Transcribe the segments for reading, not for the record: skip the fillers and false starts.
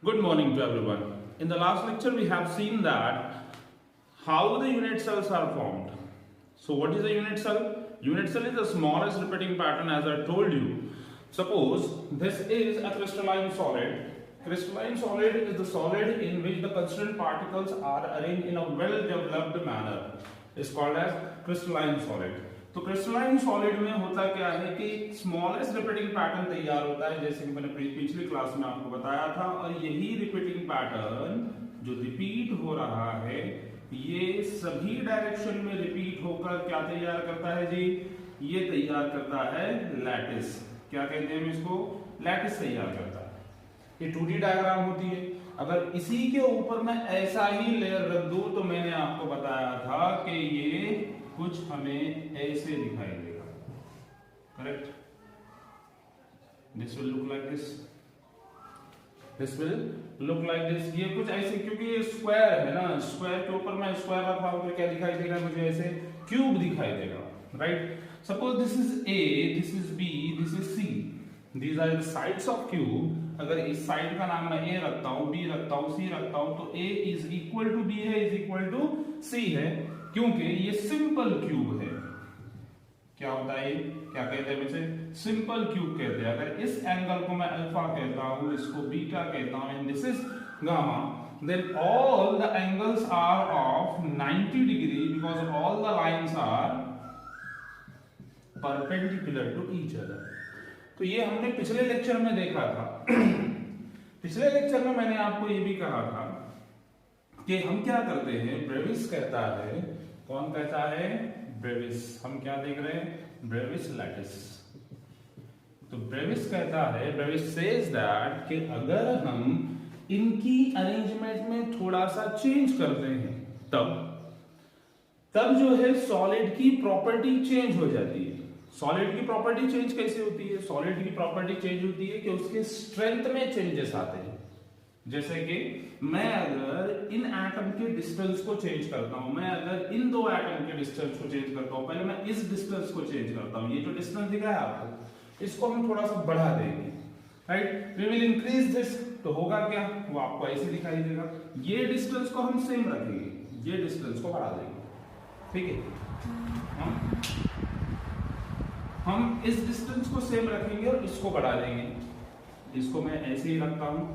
Good morning to everyone. In the last lecture, we have seen that how the unit cells are formed. So, what is a unit cell? Unit cell is the smallest repeating pattern, as I told you. Suppose this is a crystalline solid. Crystalline solid is the solid in which the constituent particles are arranged in a well-developed manner. It's called as crystalline solid. तो crystalline solid में होता क्या है कि smallest repeating pattern तैयार होता है, जैसे कि मैंने पिछली क्लास में आपको बताया था, और यही रिपीटिंग पैटर्न जो रिपीट हो रहा है ये सभी डायरेक्शन में रिपीट होकर क्या तैयार करता है जी? ये तैयार करता है लैटिस। क्या कहते हैं इसको? लैटिस तैयार करता है। ये 2D डायग्राम होती है। अगर इसी के ऊपर मैं ऐसा ही लेयर रख दूं तो मैंने आपको बताया था कि ये कुछ हमें ऐसे दिखाई देगा, correct? This will look like this, this will look like this. ये कुछ ऐसे, क्योंकि ये स्क्वायर है ना, स्क्वायर के ऊपर मैं स्क्वायर रखा हूं तो क्या दिखाई देगा मुझे? ऐसे क्यूब दिखाई देगा, right? Suppose this is A, this is B, this is C, these are the sides of cube. अगर इस साइड का नाम मैं ए रखता हूं, बी रखता हूं, सी रखता हूं, तो ए इज इक्वल टू बी है, इज इक्वल टू सी है, क्योंकि ये सिंपल क्यूब है। क्या होता है? क्या कहते हैं इसे? सिंपल क्यूब कहते हैं। अगर इस एंगल को मैं अल्फा कहता हूं, इसको बीटा कहता हूं, and this is gamma, then all the angles are of 90 degree because all the lines are perpendicular to each other. तो ये हमने पिछले लेक्चर में देखा था। पिछले लेक्चर में मैंने आपको ये भी कहा था कि हम क्या करते हैं, ब्रेविस कहता है, कौन कहता है? ब्रेविस। हम क्या देख रहे हैं? Brevis lattice. तो ब्रेविस कहता है, ब्रेविस सेज दैट कि अगर हम इनकी अरेंजमेंट में थोड़ा सा चेंज करते हैं तब जो है सॉलिड की प्रॉपर्टी चेंज हो जाती है। सॉलिड की प्रॉपर्टी चेंज कैसे होती है? सॉलिड की प्रॉपर्टी चेंज होती है कि उसके स्ट्रेंथ में चेंजेस आते हैं। जैसे कि मैं अगर इन एटम के डिस्टेंस को चेंज करता हूं, मैं अगर इन दो एटम के डिस्टेंस को चेंज करता हूं, पहले मैं इस डिस्टेंस को चेंज करता हूं, ये जो डिस्टेंस दिखा है आपको, इसको हम थोड़ा सा बढ़ा देंगे, right? We will increase this, तो होगा क्या? वो आपको ऐसे दिखाई देगा। ये डिस्टेंस को हम सेम रखेंगे, ये डिस्टेंस को बढ़ा देंगे, ठीक है? हम इस डिस्टेंस को सेम रखेंगे और इसको बढ़ा देंगे। इसको मैं ऐसे ही रखता हूं,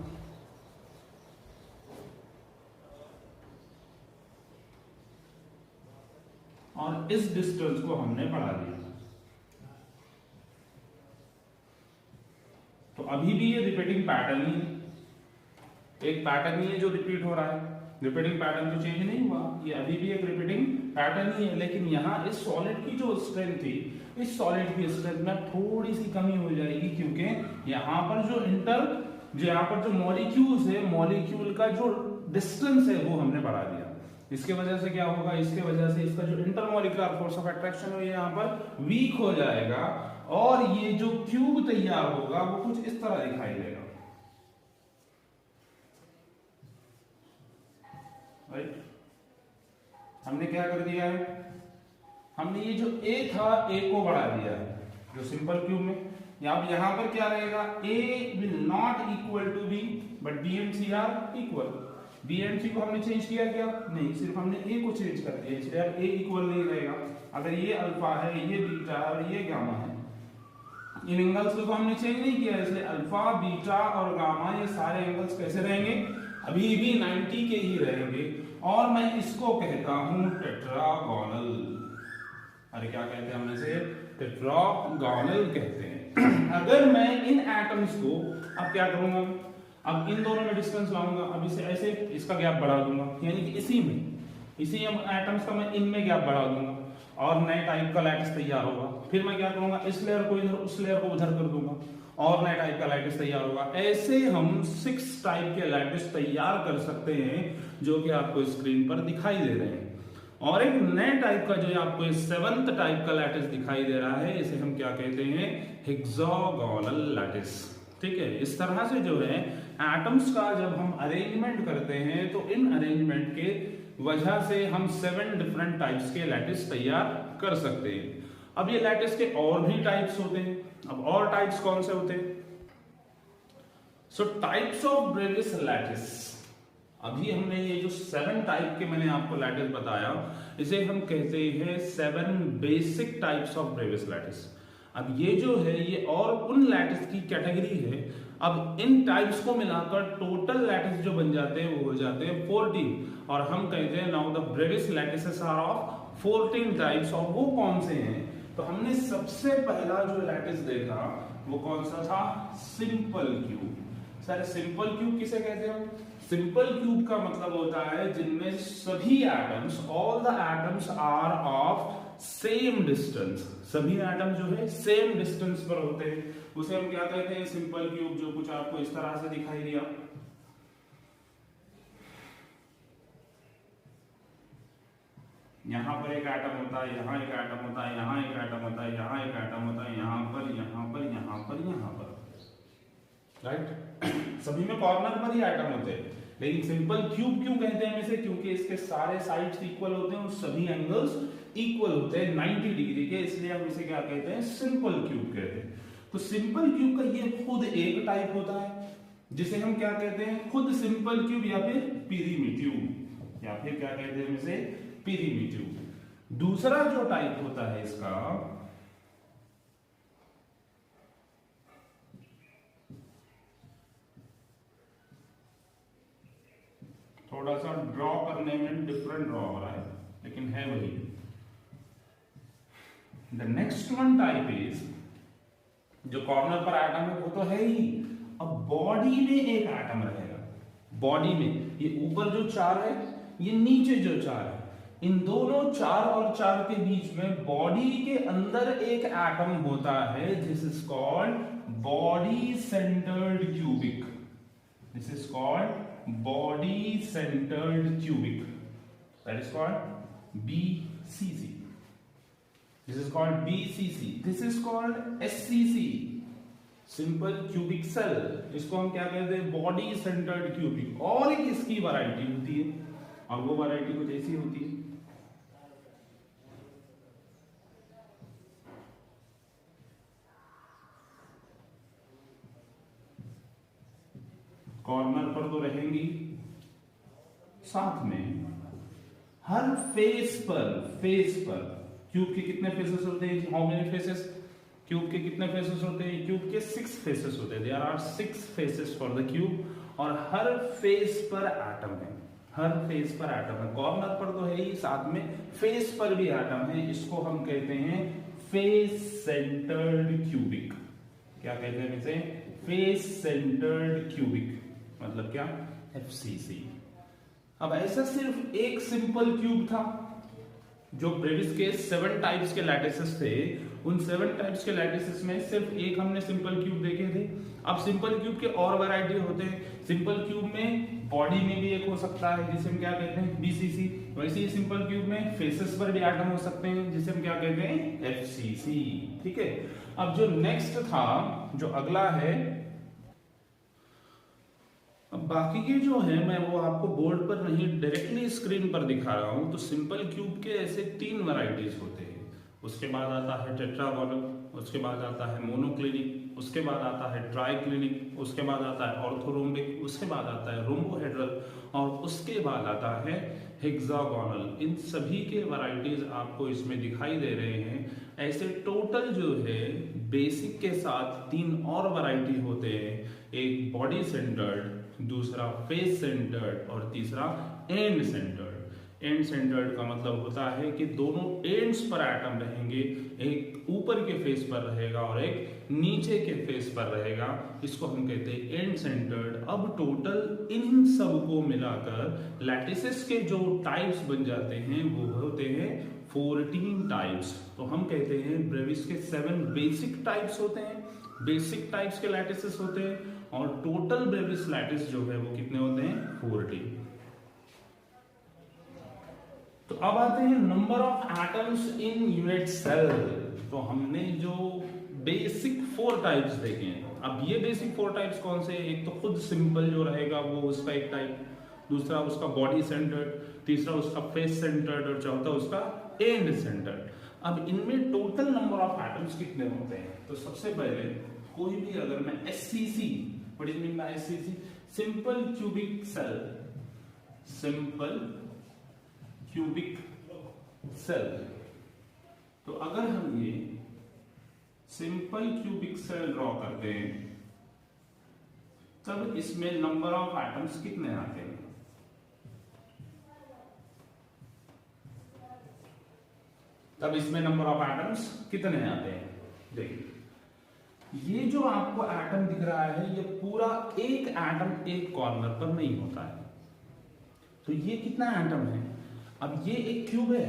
और इस डिस्टेंस को हमने बढ़ा दिया। तो अभी भी ये रिपीटिंग पैटर्न ही है, एक पैटर्न ही है जो रिपीट हो रहा है। रिपीटिंग पैटर्न तो चेंज नहीं हुआ, ये अभी भी एक रिपीटिंग पैटर्न ही है। लेकिन यहाँ इस सॉलिड की जो स्ट्रेंथ थी, इस सॉलिड की स्ट्रेंथ में थोड़ी सी कमी हो जाएगी, क्योंकि यहाँ पर यहाँ पर जो मॉलिक्यूल्स है, मॉलिक्यूल का जो डिस्टेंस है वो हमने बढ़ा दिया। इसके वजह से क्या होगा? इसके वजह से इसका जो इंटरमॉलिक्यूलर फोर्स ऑफ अट्रैक्शन है यहाँ पर वीक हो जाएगा, और ये जो क्यूब तैयार होगा वो कुछ इस तरह दिखाई देगा, राइट? हमने क्या कर दिया है? हमने ये जो ए था, ए को बढ़ा दिया है, जो सिंपल क्यूब में। यहाँ पर क्या रहेगा? A will not equal to B, but B and C are equal. B and C को हमने चेंज किया क्या? नहीं, सिर्फ हमने ए को चेंज कर दिया, इसलिए अब ए इक्वल नहीं रहेगा। अगर ये अल्फा है, ये बीटा है और ये गामा है, इन एंगल्स को हमने चेंज नहीं किया, इसलिए अल्फा, बीटा और गामा ये सारे एंगल्स कैसे रहेंगे? अभी भी 90 के ही रहेंगे। और मैं इसको कहता हूं टेट्रागोनल। अरे क्या कहते हैं हम इसे? टेट्रागोनल कहते हैं। अगर मैं इन एटम्स को अब क्या करूंगा? अब इन दोनों में डिस्टेंस लाऊंगा, अब इसे ऐसे इसका गैप बढ़ा दूंगा, यानी कि इसी एटम्स का मैं इनमें गैप बढ़ा दूंगा, और नए टाइप का लैटिस तैयार होगा। फिर मैं क्या करूंगा? इस लेयर को इधर, उस लेयर को उधर कर दूंगा, और नए टाइप का लैटिस तैयार होगा। ऐसे हम 6 टाइप के लैटिस तैयार कर सकते हैं, जो कि आपको स्क्रीन पर दिखाई दे रहे हैं। और एक नए टाइप का जो आपको 7th टाइप का लैटिस दिखाई दे रहा है, इसे हम क्या कहते हैं? हेक्सागोनल लैटिस, ठीक है? इस तरह से जो है एटम्स का जब हम अरेंजमेंट करते हैं, तो इन अरेंजमेंट के वजह से हम 7 डिफरेंट टाइप्स के लैटिस तैयार कर सकते हैं। अब ये लैटिस के और भी टाइप्स होते हैं। अब और टाइप्स कौन से होते हैं? सो टाइप्स ऑफ ब्रेवियस लैटिस, अभी हमने ये जो 7 टाइप के मैंने आपको लैटिस बताया, इसे हम कहते हैं 7 basic types of Bravais lattice. अब ये जो है ये और उन लैटिस की कैटेगरी है। अब इन टाइप्स को मिलाकर टोटल लैटिस जो बन जाते हैं वो हो जाते हैं 14, और हम कहते हैं now the Bravais lattices are of 14 types. और वो कौन से हैं? तो हमने सबसे पहला जो लैटिस देखा वो कौन सा था? Simple cube. Sir simple cube किसे कहते हैं? सिंपल क्यूब का मतलब होता है जिनमें सभी atoms, all the atoms are of same distance, सभी एटम जो है सेम डिस्टेंस पर होते हैं, उसे हम क्या कहते हैं? Simple cube. जो कुछ आपको इस तरह से दिखाई दिया, यहां पर एक एटम होता है, यहां एक एटम होता है, यहां एक एटम होता है, यहां एक एटम होता है, यहां पर, यहां पर, यहां पर, यहां पर, राइट। सभी में कॉर्नर पर ही एटम होते हैं। लेकिन सिंपल क्यूब क्यों कहते हैं इसे? क्योंकि इसके सारे साइड्स इक्वल होते हैं और सभी एंगल्स इक्वल होते हैं 90 डिग्री के, इसलिए हम इसे क्या कहते हैं? सिंपल क्यूब कहते हैं। तो सिंपल क्यूब का ये खुद एक टाइप होता है जिसे हम क्या कहते हैं? खुद सिंपल क्यूब या फिर पिरीमिट्यूब, या फिर क्या कहते हैं इसे? पिरीमिट्यूब। दूसरा जो टाइप होता है इसका, थोड़ा सा ड्रॉ करने में डिफरेंट ड्रॉ हो रहा है लेकिन है वही। The next one type is, जो कॉर्नर पर एटम है वो तो है ही, अब बॉडी में एक एटम रहेगा। बॉडी में ये ऊपर जो 4 है, ये नीचे जो 4 है, इन दोनों 4 और 4 के बीच में बॉडी के अंदर एक एटम होता है। This is called body centred cubic. This is called body centered cubic, that is called BCC. This is called BCC. This is called SCC, simple cubic cell. इसको हम क्या कहते हैं? body centered cubic। और एक इसकी वैरायटी होती है, और वो वैरायटी कुछ ऐसी होती है, कॉर्नर पर तो रहेंगी, साथ में हर फेस पर क्यूब के कितने फेसेस होते हैं? How many faces? क्यूब के कितने फेसेस होते हैं? क्यूब के 6 फेसेस होते हैं। There are 6 faces for the cube, और हर फेस पर एटम है, हर फेस पर एटम है। कॉर्नर पर तो है ही, साथ में फेस पर भी एटम है। इसको हम कहते हैं फेस सेंटर्ड क्यूबिक। क्या कहते हैं इसे? Face centred cubic. मतलब क्या? FCC। अब ऐसा सिर्फ एक सिंपल क्यूब था। जो ब्रेविस के 7 टाइप्स के लैटिसेस थे, उन 7 टाइप्स के लैटिसेस में सिर्फ एक हमने सिंपल क्यूब देखे थे। अब सिंपल क्यूब के और वैरायटी होते हैं। सिंपल क्यूब में बॉडी में भी एक हो सकता है जिसे हम क्या कहते हैं? BCC। वैसे ही सिंपल क्यूब में फेसेस पर भी एटम हो सकते हैं जिसे हम क्या कहते हैं? FCC। ठीक है। अब जो नेक्स्ट था, जो अगला है, अब बाकी के जो है मैं वो आपको बोर्ड पर नहीं डायरेक्टली स्क्रीन पर दिखा रहा हूं। तो सिंपल क्यूब के ऐसे 3 वैरायटीज होते हैं। उसके बाद आता है टेट्रागोनल, उसके बाद आता है मोनोक्लिनिक, उसके बाद आता है ट्राइक्लिनिक, उसके बाद आता है ऑर्थोरोम्बिक, उसके बाद आता है रोम्बोहेड्रल, और उसके बाद आता है हेक्सागोनल। इन सभी के वैरायटीज आपको इसमें दिखाई दे रहे हैं। ऐसे टोटल जो है बेसिक के साथ 3 और वैरायटी होते हैं। एक बॉडी सेंटर्ड, दूसरा फेस सेंटर्ड, और तीसरा एंड सेंटर्ड। एंड सेंटर्ड का मतलब होता है कि दोनों एंड्स पर एटम रहेंगे, एक ऊपर के फेस पर रहेगा और एक नीचे के फेस पर रहेगा। इसको हम कहते हैं एंड सेंटर्ड। अब टोटल इन सब को मिलाकर लैटिसेस के जो टाइप्स बन जाते हैं वो होते हैं 14 टाइप्स। तो हम कहते हैं ब्रेविस के 7 बेसिक टाइप्स होते हैं, बेसिक टाइप्स के लैटिसेस होते हैं, और टोटल ब्रेविस लैटिस जो है वो कितने होते हैं? 14। तो अब आते हैं number of atoms in unit cell. तो हमने जो बेसिक 4 टाइप्स देखे हैं। अब ये बेसिक 4 टाइप्स कौन से? एक तो खुद सिंपल जो रहेगा वो उसका एक टाइप, दूसरा उसका बॉडी सेंटर्ड, तीसरा उसका फेस सेंटर्ड, और चौथा उसका एंड सेंटर्ड। अब इनमें टोटल नंबर ऑफ एटम्स कितने होते हैं? तो सबसे पहले कोई भी अगर मैं SCC what is mean by SCC? Simple cubic cell, simple cubic cell. तो अगर हम ये सिंपल क्यूबिक सेल ड्रॉ करते हैं तब इसमें नंबर ऑफ एटम्स कितने आते हैं? तब इसमें नंबर ऑफ एटम्स कितने आते हैं? देखिए, ये जो आपको एटम दिख रहा है ये पूरा एक एटम एक कॉर्नर पर नहीं होता है। तो ये कितना एटम है? अब ये एक क्यूब है,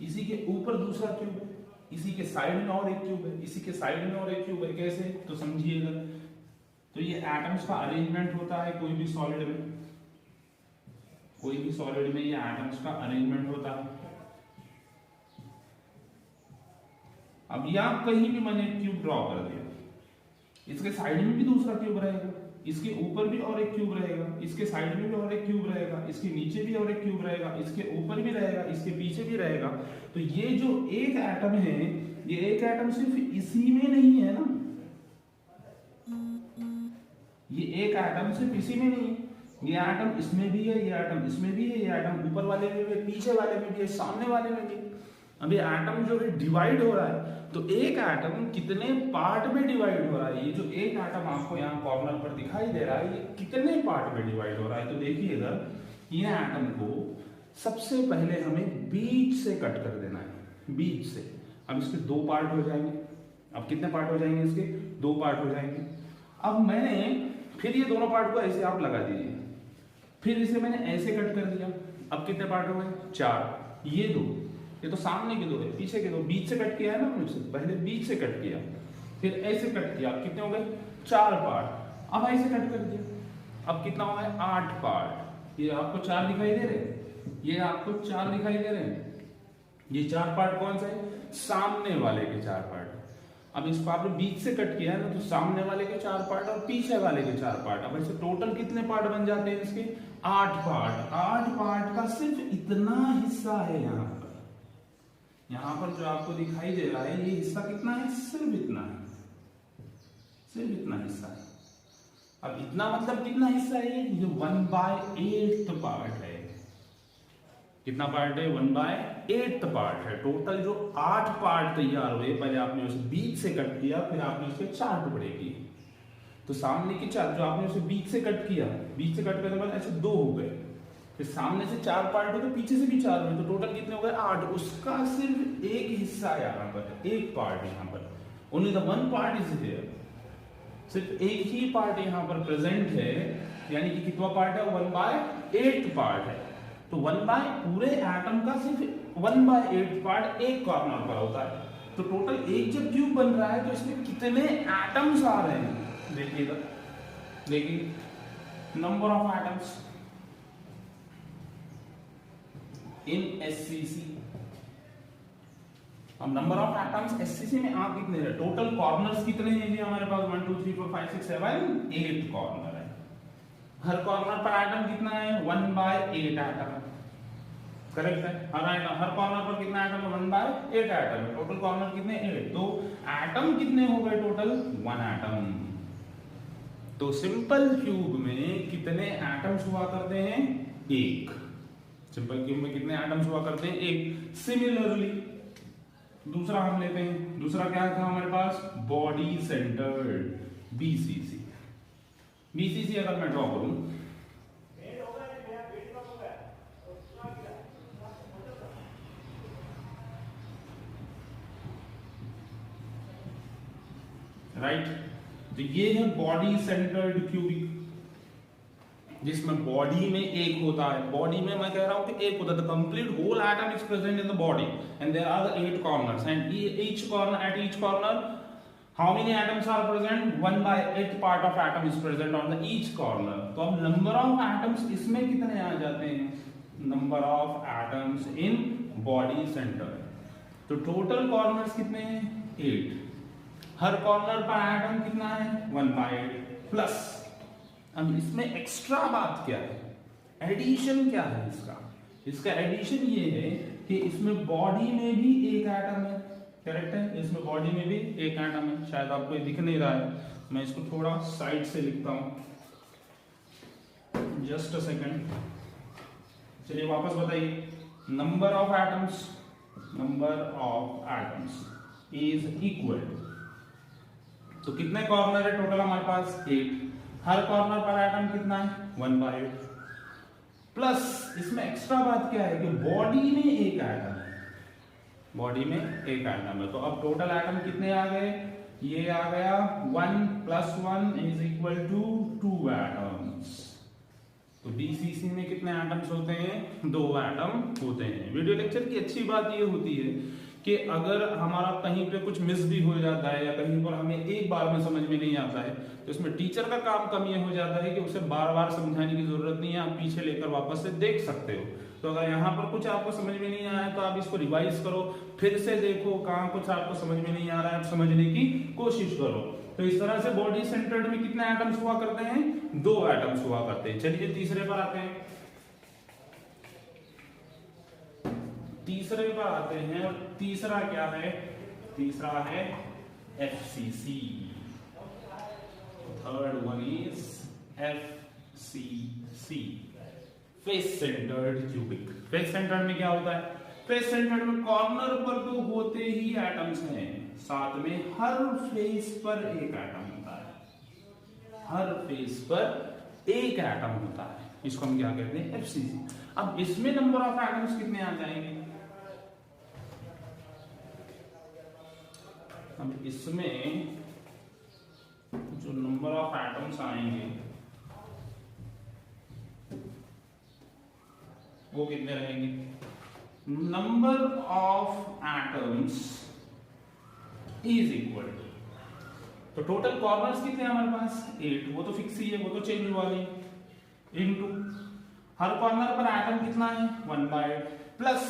इसी के ऊपर दूसरा क्यूब है, इसी के साइड में और एक क्यूब है, इसी के साइड में और एक क्यूब है। कैसे? तो समझिएगा, तो ये एटम्स का अरेंजमेंट होता है कोई भी सॉलिड में, कोई भी सॉलिड में ये एटम्स का अरेंजमेंट होता है। अब यहां कहीं भी मैंने क्यूब ड्रॉ कर दिया, इसके साइड में भी दूसरा क्यूब रहेगा, इसके ऊपर भी और एक क्यूब रहेगा, इसके साइड में भी और एक क्यूब रहेगा, इसके नीचे भी और एक क्यूब रहेगा, इसके ऊपर भी रहेगा, इसके पीछे भी रहेगा। तो ये जो एक एटम है, ये एक एटम सिर्फ इसी में नहीं है ना, ये एक एटम सिर्फ इसी में नहीं है, ये एटम इसमें भी है, ये एटम इसमें भी है, ये एटम ऊपर वाले में भी है, पीछे वाले में भी है, सामने वाले में भी। अब ये एटम जो है डिवाइड हो रहा है, तो एक एटम कितने पार्ट में डिवाइड हो रहा है? ये जो एक एटम आपको यहाँ कॉर्नर पर दिखाई दे रहा है, ये कितने पार्ट में डिवाइड हो रहा है? तो देखिएगा, ये एटम को सबसे पहले हमें बीच से कट कर देना है, बीच से। अब इसके दो पार्ट हो जाएंगे। अब कितने पार्ट हो जाएंगे इसके? दो पार्ट हो जाएंगे। अब मैंने फिर ये दोनों पार्ट को ऐसे आप लगा दीजिए, फिर इसे मैंने ऐसे कट कर दिया। अब कितने पार्ट हो गए? चार। ये दो, ये तो सामने के दो है, पीछे के दो, बीच से कट किया है ना हमने उसे, पहले बीच से कट किया, फिर ऐसे कट किया। कितने हो गए? चार पार्ट। अब ऐसे कट कर दिया, अब कितना हो गया? 8 पार्ट। ये आपको 4 दिखाई दे रहे हैं, ये आपको 4 दिखाई दे रहे हैं। ये 4 पार्ट कौन सा है? सामने वाले के 4 पार्ट। अब इसको आपने बीच से कट किया है ना, तो सामने वाले के 4 पार्ट और पीछे वाले के 4 पार्ट। अब ऐसे टोटल कितने पार्ट बन जाते हैं इसके? 8 पार्ट। 8 पार्ट का सिर्फ इतना हिस्सा है यहाँ पर। यहाँ पर जो आपको दिखाई दे रहा है, ये हिस्सा कितना है? सिर्फ इतना है, सिर्फ इतना हिस्सा है। अब इतना मतलब कितना हिस्सा है? ये 1/8 पार्ट है। कितना पार्ट है? 1/8 पार्ट है। टोटल जो 8 पार्ट तैयार हुए, पहले आपने उसे बीच से कट किया, फिर आपने उसके 4 टुकड़े किए। तो सामने के 4 जो आपने उसे बीच से कट किया, बीच से कट करने के बाद ऐसे 2 हो गए, फिर सामने से 4 पार्ट हुए, तो पीछे से भी 4 हुए, तो टोटल कितने हो गए? 8। उसका सिर्फ एक हिस्सा यहाँ पर, एक पार्ट यहाँ पर, only the one part is here. सिर्फ एक ही पार्ट यहाँ पर प्रेजेंट है, यानी कि कितना पार्ट है? 1/8 पार्ट है। तो पूरे एटम का सिर्फ 1/8 पार्ट एक कॉर्नर पर होता है। तो टोटल एक जब क्यूब बन रहा है, तो इसमें कितने एटम्स आ रहे हैं? देखिएगा, देखिए, number of atoms in SCC. अब नंबर ऑफ एटम्स एससीसी में आप कितने हैं? टोटल कॉर्नर्स कितने हैं जी हमारे पास? 1 2 3 4 5 6 7 8 कॉर्नर है। हर कॉर्नर पर एटम कितना है? 1/8 एटम। करेक्ट है? हर कॉर्नर पर कितना एटम है? 1/8 एटम है। टोटल कॉर्नर कितने? 8। तो एटम कितने हो गए टोटल? 1 एटम। तो सिंपल क्यूब में कितने एटम्स हुआ करते हैं? 1। सिंपल क्यूब में कितने एटम्स हुआ करते हैं? 1। सिमिलरली दूसरा हम लेते हैं। दूसरा क्या था हमारे पास? Body centred, BCC. बीसीसी अगर मैं ड्रॉ करूं, राइट, तो ये है बॉडी सेंटर्ड क्यूबिक, जिसमें बॉडी में एक होता है। बॉडी में मैं कह रहा हूं कि एक होता है। The complete whole atom is present in the body and there are the 8 corners and each corner, at each corner how many atoms are present? 1/8 part of atom is present on the each corner. तो अब number of atoms इसमें कितने आ जाते हैं? Number of atoms in body centre. तो total corners कितने हैं? 8। हर corner पर एटम कितना है? 1/8 प्लस। अब इसमें एक्स्ट्रा बात क्या है? एडिशन क्या है इसका? इसका एडिशन ये है कि इसमें बॉडी में भी एक एटम है। करेक्ट है? इसमें बॉडी में भी एक एटम है। शायद आपको ये दिख नहीं रहा है, मैं इसको थोड़ा साइड से लिखता हूं, जस्ट अ सेकेंड। चलिए वापस बताइए, number of atoms is equal, तो कितने कॉर्नर है टोटल हमारे पास 8, हर कॉर्नर पर एटम कितना है 1/8, प्लस इसमें एक्स्ट्रा बात क्या है कि बॉडी में एक एटम है, बॉडी में एक एटम है। तो अब टोटल एटम कितने आ गए, ये आ गया 1 + 1 इज इक्वल टू 2 एटम्स। तो डीसीसी में कितने एटम्स होते हैं, 2 एटम होते हैं। वीडियो लेक्चर की अच्छी बात ये होती है कि अगर हमारा कहीं पे कुछ मिस भी हो जाता है या कहीं पर हमें एक बार में समझ में नहीं आता है, तो इसमें टीचर का काम कम ये हो जाता है कि उसे बार बार समझाने की जरूरत नहीं है, आप पीछे लेकर वापस से देख सकते हो। तो अगर यहाँ पर कुछ आपको समझ में नहीं आया तो आप इसको रिवाइज करो, फिर से देखो, कहाँ कुछ आपको समझ में नहीं आ रहा है आप समझने की कोशिश करो। तो इस तरह से बॉडी सेंटर्ड में कितने एटम्स हुआ करते हैं, 2 एटम्स हुआ करते हैं। चलिए तीसरे पर आते हैं, तीसरे पर आते हैं, और तीसरा क्या है, तीसरा है FCC, third one is FCC, face centred cubic. Face centred में क्या होता है, फेस सेंटर्ड में कॉर्नर पर तो होते ही एटम्स हैं, साथ में हर फेस पर एक एटम होता है, हर फेस पर एक एटम होता है, इसको हम क्या कहते हैं FCC। अब इसमें नंबर ऑफ एटम्स कितने आ जाएंगे, अब इसमें जो नंबर ऑफ एटम्स आएंगे वो कितने रहेंगे, number of atoms is equal to, तो टोटल कॉर्नर्स कितने हैं हमारे पास 8, वो तो फिक्स ही है, वो तो चेंज हुआ नहीं, इनटू हर कॉर्नर पर एटम कितना है 1/8, प्लस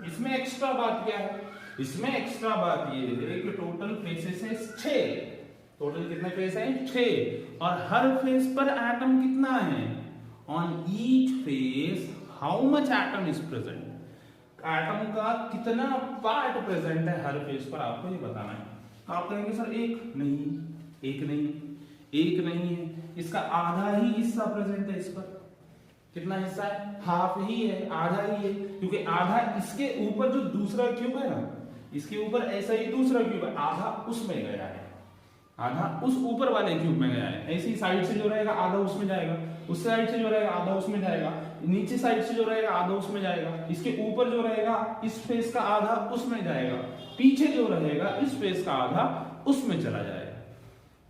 इसमें एक्स्ट्रा बात क्या है, इसमें एक्स्ट्रा बात ये है कि टोटल फेसेस है 6, टोटल कितने फेस हैं 6, और हर फेस पर एटम कितना है, on each face how much atom is present, atom का कितना पार्ट प्रेजेंट है हर फेस पर, आपको ये बताना है। आप कहेंगे सर एक नहीं है, इसका आधा ही हिस्सा प्रेजेंट है, इस पर कितना हिस्सा है, हाफ ही है, आधा ही है, क्योंकि आधा इसके ऊपर जो दूसरा क्यूब है ना, इसके ऊपर ऐसा ही दूसरा क्यूब है, आधा उसमें गया है, आधा उस ऊपर वाले क्यूब में गया है, ऐसी साइड से जो रहेगा आधा उसमें जाएगा, उस साइड से जो रहेगा आधा उसमें जाएगा, नीचे साइड से जो रहेगा आधा उसमें जाएगा, इसके ऊपर जो रहेगा इस फेस का आधा उसमें जाएगा, पीछे जो रहेगा इस फेस का आधा उसमें चला जाएगा।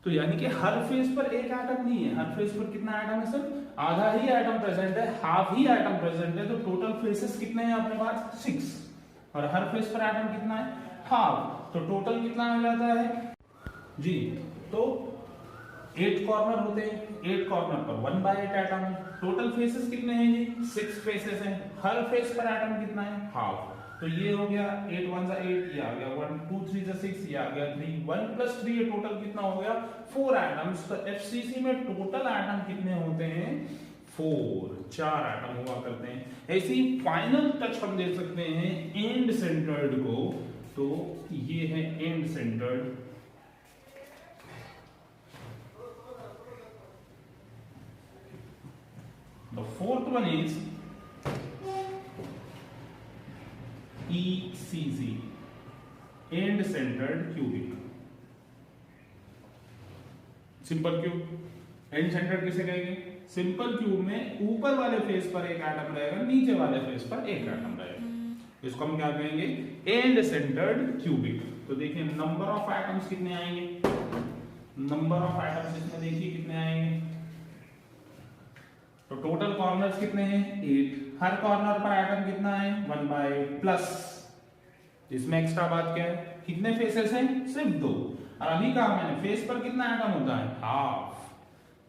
तो यानी कि हर फेस पर एक एटम नहीं है, हर फेस पर कितना एटम है सर, आधा ही एटम प्रेजेंट है, हाफ ही एटम प्रेजेंट है। तो टोटल फेसेस कितने हैं अपने पास 6, और हर फेस पर एटम कितना है हाफ, तो टोटल कितना आ जाता है जी, तो 8 कॉर्नर होते हैं, 8 कॉर्नर पर 1/8 एटम है। टोटल फेसेस कितने हैं जी 6 फेसेस हैं, हर फेस पर एटम कितना है हाफ, तो ये हो गया 8 1 8, ये आ गया 1 2 3 6, ये आ गया 3, 1 + 3, ये टोटल कितना हो गया 4 एटम्स। तो FCC में टोटल एटम कितने होते हैं 4 एटम हुआ करते हैं। ऐसी फाइनल टच हम दे सकते हैं एंड सेंटर्ड को, तो ये है and centred, the fourth one is ECC, end centered cubic, simple cube. And centred किसे कहेंगे, सिंपल क्यूब में ऊपर वाले फेस पर एक एटम रहेगा, नीचे वाले फेस पर एक एटम रहेगा, इसको हम क्या कहेंगे एंड सेंटर्ड क्यूबिक। तो देखिए नंबर ऑफ एटम्स कितने आएंगे, नंबर ऑफ एटम्स इसमें देखिए कितने आएंगे, तो टोटल कॉर्नर्स कितने हैं 8, हर कॉर्नर पर एटम कितना है 1/8, प्लस इसमें एक्स्ट्रा बात क्या है, कितने फेसेस हैं सिर्फ 2, और अभी कहा मैंने फेस पर कितना एटम होता है हाफ,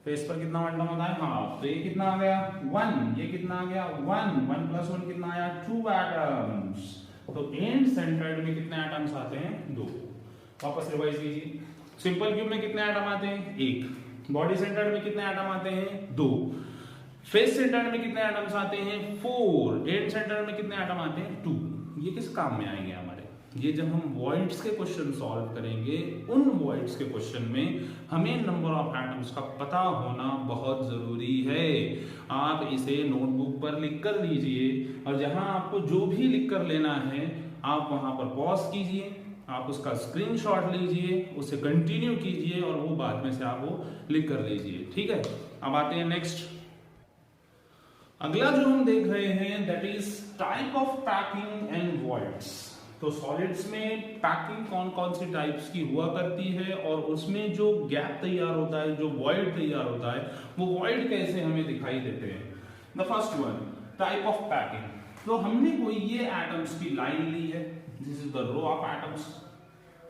फेस पर कितना एटम होता है हाफ, तो ये कितना आ गया 1, ये कितना आ गया 1, 1 + 1 कितना आया 2 एटम्स। तो एंड सेंटर्ड में कितने एटम्स आते हैं 2। वापस रिवाइज कीजिए, सिंपल क्यूब में कितने एटम आते हैं 1, बॉडी सेंटर्ड में कितने एटम आते हैं 2, फेस सेंटर्ड में कितने एटम्स आते हैं 4, एंड सेंटर्ड में कितने एटम आते हैं 2। ये किस काम में आएंगे हमारे, ये जब हम वॉइड्स के क्वेश्चन सॉल्व करेंगे, उन वॉइड्स के क्वेश्चन में हमें नंबर ऑफ एटम्स का पता होना बहुत जरूरी है। आप इसे नोटबुक पर लिख कर लीजिए और जहां आपको जो भी लिख कर लेना है आप वहां पर पॉज कीजिए, आप उसका स्क्रीनशॉट लीजिए, उसे कंटिन्यू कीजिए और वो बाद में से आप वो लिख कर लीजिए। ठीक है, अब आते हैं नेक्स्ट। अगला जो हम देख रहे हैं that is type of packing and voids. तो सॉलिड्स में पैकिंग कौन कौन सी टाइप्स की हुआ करती है और उसमें जो गैप तैयार होता है, जो वॉइड तैयार होता है, वो वॉइड कैसे हमें दिखाई देते हैं। The first one, type of packing. तो हमने कोई ये एटम्स की लाइन ली है, this is the row of atoms.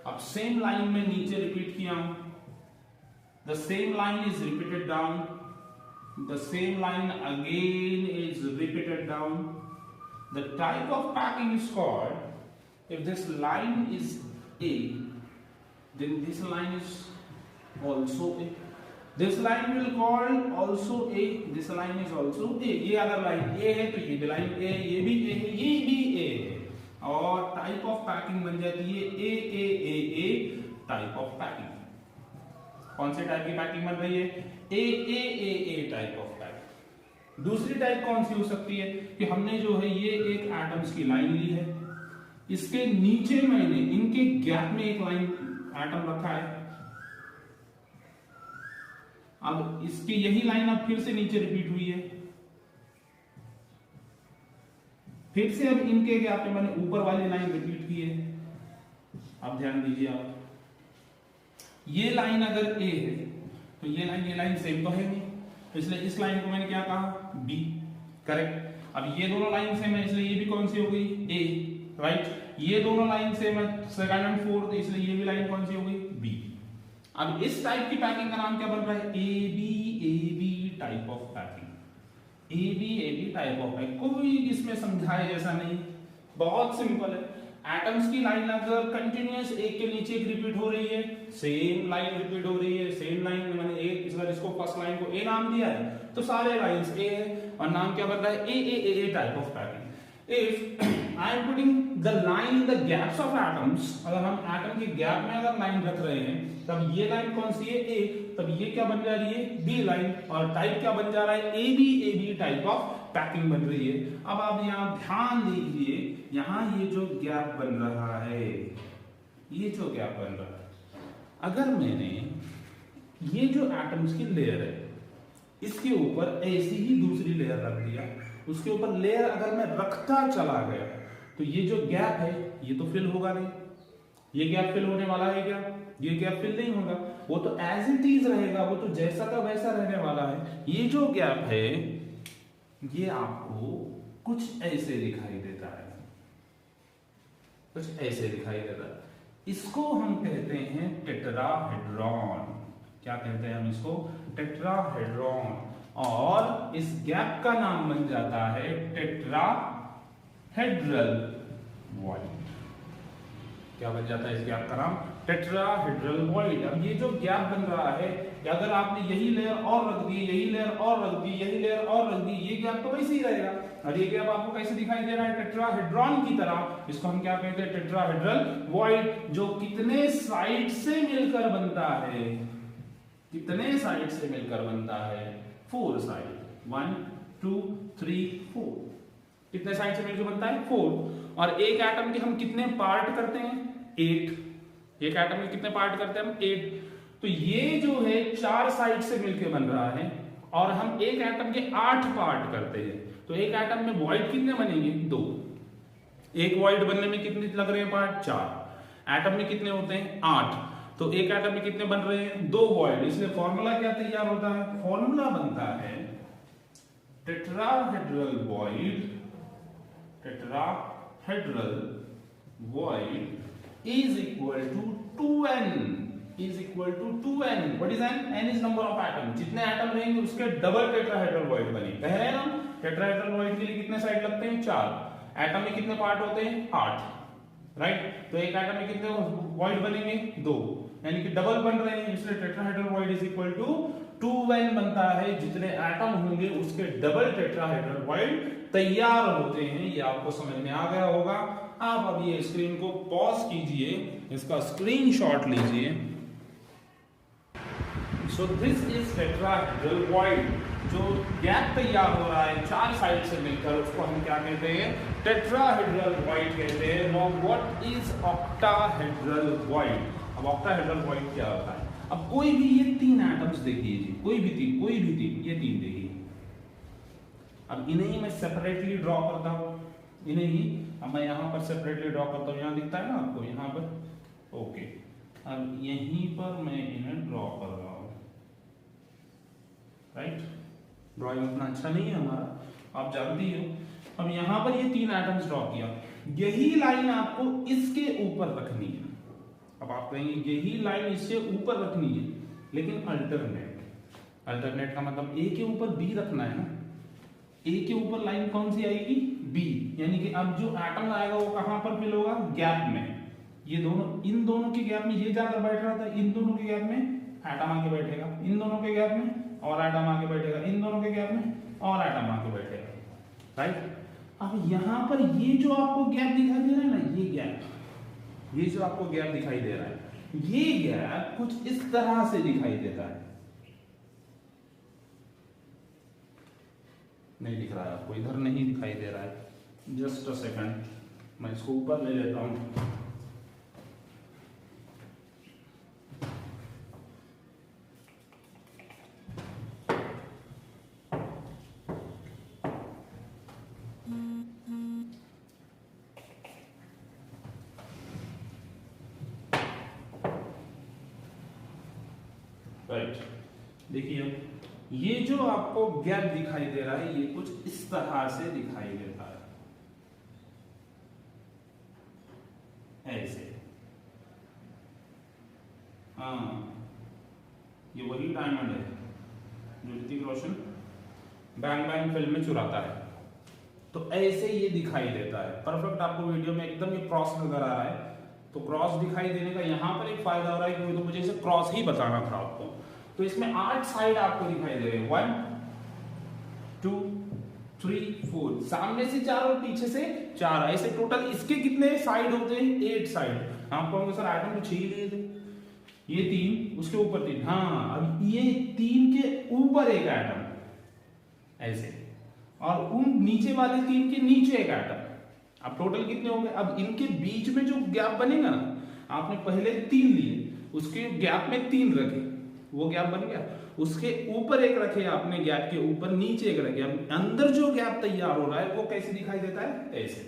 अब सेम लाइन में नीचे रिपीट किया हूं, the same line is repeated down, the same line again is repeated down. The type of packing is called, if this line is A, then this line is also A. This line will call also A, this line is also A. ये अगर line A है तो ये भी line A, ये भी A है, ये भी A है और type of packing बन जाती है A type of packing। कौन से टाइप की पैकिंग बन रही है? A type of packing. दूसरी टाइप कौन सी हो सकती है कि हमने जो है ये एक एटम्स की लाइन ली है, इसके नीचे मैंने इनके गैप में एक लाइन एटम रखा है, अब इसकी यही लाइन अब फिर से नीचे रिपीट हुई है, फिर से अब इनके गैप में मैंने ऊपर वाली लाइन रिपीट की है। अब ध्यान दीजिए, आप ये लाइन अगर ए है तो ये लाइन सेम तो है नहीं, इसलिए इस लाइन को मैंने क्या कहा? बी। करेक्ट। अब ये दोनों लाइन सेम है इसलिए ये भी कौन सी हो गई? ए। राइट। ये दोनों लाइन सेम है, सेकंड एंड फोर्थ, इसलिए ये भी लाइन कौन सी हो गई? बी। अब इस टाइप की पैकिंग का नाम क्या बन रहा है? A B type of packing. A B type of packing. कोई इसमें समझाए जैसा नहीं, बहुत सिंपल है। एटम्स की लाइन अगर कंटिन्यूअस एक के नीचे एक रिपीट हो रही है, सेम लाइन रिपीट हो रही है, सेम लाइन मैंने एक इस बार इसको फर्स्ट लाइन को ए नाम दिया है तो सारे लाइंस ए है और नाम क्या बन रहा है? A type of packing. If I am putting the line in the gaps of atoms, अगर हम एटम के गैप में अगर लाइन रख रहे हैं तब ये लाइन कौन सी है? ए, तब ये क्या बन जा रही है? B line. और टाइप क्या बन जा रहा है? A B type of packing बन रही है। अब आप यहां ध्यान दीजिए, यहां ये जो गैप बन रहा है, ये जो गैप बन रहा है, अगर मैंने ये जो एटम्स की लेयर है इसके ऊपर ऐसी ही दूसरी लेयर रख दिया, उसके ऊपर लेयर अगर मैं रखता चला गया तो ये जो गैप है ये तो फिल होगा नहीं। ये गैप फिल होने वाला है क्या? ये गैप फिल नहीं होगा, वो तो एज इट इज रहेगा, वो तो जैसा का वैसा रहने वाला है। ये जो गैप है ये आपको कुछ ऐसे दिखाई देता है, कुछ ऐसे दिखाई देता है। इसको हम कहते हैं टेट्राहेड्रॉन। क्या कहते हैं हम इसको? टेट्राहेड्रॉन। और इस गैप का नाम बन जाता है टेट्राहेड्रल वॉइड। क्या बन जाता है इस गैप का नाम? Tetrahedral void. अब ये जो गैप बन रहा है, अगर आपने यही लेयर और रख दी, यही लेयर और रख दी, यही लेयर और रख दी, ये गैप तो वैसे ही रहेगा। और ये गैप आपको कैसे दिखाई दे रहा है? टेट्राहेड्रॉन की तरह। इसको हम क्या कहते हैं? Tetrahedral void. जो कितने साइड से मिलकर बनता है? कितने साइड से मिलकर बनता है? 4 साइड। 1 2 3 4। कितने साइड से मिलकर बनता है? 4। और एक एटम के हम कितने पार्ट करते हैं? 8। एक एटम के कितने पार्ट करते हैं हम? 8। तो ये जो है 4 साइड से मिलकर बन रहा है और हम एक एटम के 8 पार्ट करते हैं, तो एक एटम में वॉइड कितने बनेंगे? 2। एक वॉइड बनने में कितने लग रहे हैं पार्ट? 4। एटम में कितने होते हैं? 8। तो एक एटम में कितने बन रहे हैं? 2 वॉइड। इसलिए फॉर्मूला क्या तैयार होता है? फॉर्मूला बनता है tetrahedral void. Tetrahedral void is equal to 2n। is equal to 2n. What is n? n is number of atom. जितने एटम रहेंगे उसके डबल टेट्राहेड्रल वॉइड बने। कह रहे हैं ना, टेट्राहेड्रल वॉइड के लिए कितने साइड लगते हैं? 4। एटम में कितने पार्ट होते हैं? 8। राइट। तो एक एटम में कितने वॉइड बनेंगे? 2, यानी कि डबल बन रहे हैं, इसलिए tetrahedral void is equal to 2n बनता है। जितने एटम होंगे उसके डबल टेट्राहेड्रल वॉइड तैयार होते हैं। ये आपको समझ में आ गया होगा। आप अभी ये स्क्रीन को पॉज कीजिए, इसका स्क्रीनशॉट लीजिए। So this is tetrahedral void. जो गैप तैयार हो रहा है चार साइड से मिलकर, उसको हम क्या कहते हैं? टेट्राहेड्रल वॉइड कहते हैं। Now what is octahedral void? अब ऑक्टाहेड्रल वॉइड क्या होता है? अब कोई भी ये तीन एटम्स देखिए जी, कोई भी तीन, ये तीन देखिए। अब इन्हें ही मैं सेपरेटली ड्रॉ करता हूं, इन्हें ही अब मैं यहां पर सेपरेटली ड्रॉ करता हूं। यहां दिखता है ना आपको, यहां पर, ओके। अब यहीं पर मैं इन्हें ड्रॉ कर रहा हूं, राइट। ड्राइंग उतना अच्छा नहीं है हमारा, आप जानती हो। अब यहां पर ये तीन एटम्स ड्रॉ किया, यही लाइन आपको इसके ऊपर रखनी है। अब आप कहेंगे यही लाइन इससे ऊपर रखनी है, लेकिन अल्टरनेट का मतलब ए के ऊपर बी रखना है ना। ए के ऊपर लाइन कौन सी आएगी? बी, यानी कि अब जो एटम आएगा वो कहां पर फिल होगा? गैप में। ये दोनों, इन दोनों के गैप में ये जाकर बैठ रहा था, इन दोनों के गैप में एटम आके बैठेगा, इन दोनों के गैप में और एटम आके बैठेगा, इन दोनों के गैप में और एटम आके बैठेगा, राइट। अब यहां पर ये जो आपको गैप दिखाई दे रहा है ना, ये गैप, ये जो आपको गैप दिखाई दे रहा है, ये गैप कुछ इस तरह से दिखाई देता है। नहीं दिख रहा है आपको? इधर नहीं दिखाई दे रहा है। जस्ट अ सेकंड, मैं इसको ऊपर ले लेता हूं। राइट, देखिए ये जो आपको गैप दिखाई दे रहा है, ये कुछ इस तरह से दिखाई देता है, ऐसे। हाँ, ये वही डायमंड है जो Hrithik Roshan bang bang film में चुराता है। तो ऐसे ये दिखाई देता है। परफेक्ट आपको वीडियो में एकदम ये क्रॉस नजर आ रहा है। तो क्रॉस दिखाई देने का यहाँ पर एक फायदा हो रहा है, क्योंकि तो मुझे इसे क्रॉस ही बताना था आपको। तो इसमें 8 साइड आपको दिखाई दे रहे हैं, 1 2 3 4, सामने से 4 और पीछे से 4। ऐसे टोटल इसके कितने साइड होते हैं? 8 साइड। आपको होंगे सर आइटम तो 6 लिए थे, ये 3, उसके ऊपर 3। हाँ, अब ये 3 के ऊपर एक एटम ऐसे, और उन नीचे वाले 3 के नीचे एक एटम। अब टोटल कितने होंगे? अब इनके बीच में जो गैप बनेगा ना, आपने पहले 3 लिए, उसके गैप में 3 रखे, वो गैप बन गया। उसके ऊपर एक रखे आपने, गैप के ऊपर नीचे एक रखे। अब अंदर जो गैप तैयार हो रहा है वो कैसे दिखाई देता है? ऐसे।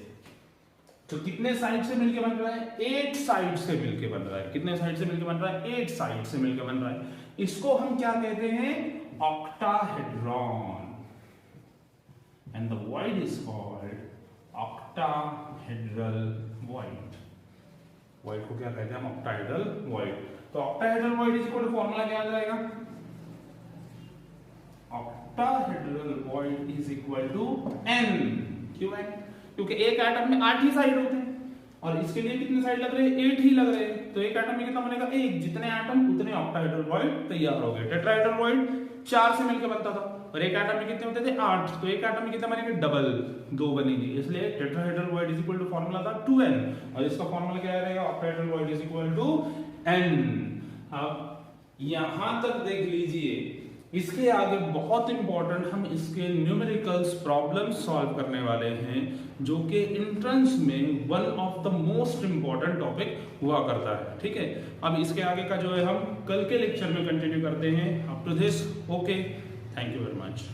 तो कितने साइड से मिलके बन रहा है? 8 साइड से मिलके बन रहा है। कितने साइड से मिलके बन रहा है? 8 साइड से मिलके बन रहा है। इसको हम क्या कहते हैं? Octahedron, and the void is called octahedral void. Void को क्या कहते हैं हम? Octahedral void. तो octahedral void is equal to formula क्या आ जाएगा? Octahedral void is equal to n। क्यों n? क्योंकि एक एटम में 8 ही साइड होते हैं, और इसके लिए कितने साइड लग रहे हैं? 8 ही लग रहे हैं। तो एक एटम में कितना बनेगा? 1। जितने एटम उतने ऑक्टाहेड्रल वॉइड तैयार हो गए। टेट्राहेड्रल वॉइड 4 से मिलकर बनता था, और एक एटम में कितने होते थे? 8। तो एक एटम में कितने बनेंगे? डबल, 2 बनेंगे। इसलिए tetrahedral void is equal to formula था 2n, और इसका फॉर्मूला क्या रहेगा? Octahedral void is equal to n। अब यहां तक देख लीजिए। इसके आगे बहुत इंपॉर्टेंट हम इसके न्यूमेरिकल्स प्रॉब्लम सॉल्व करने वाले हैं, जो कि एंट्रेंस में one of the most important topic हुआ करता है। ठीक है, अब इसके आगे का जो है हम कल के लेक्चर में कंटिन्यू करते हैं। Up to this, okay, thank you very much.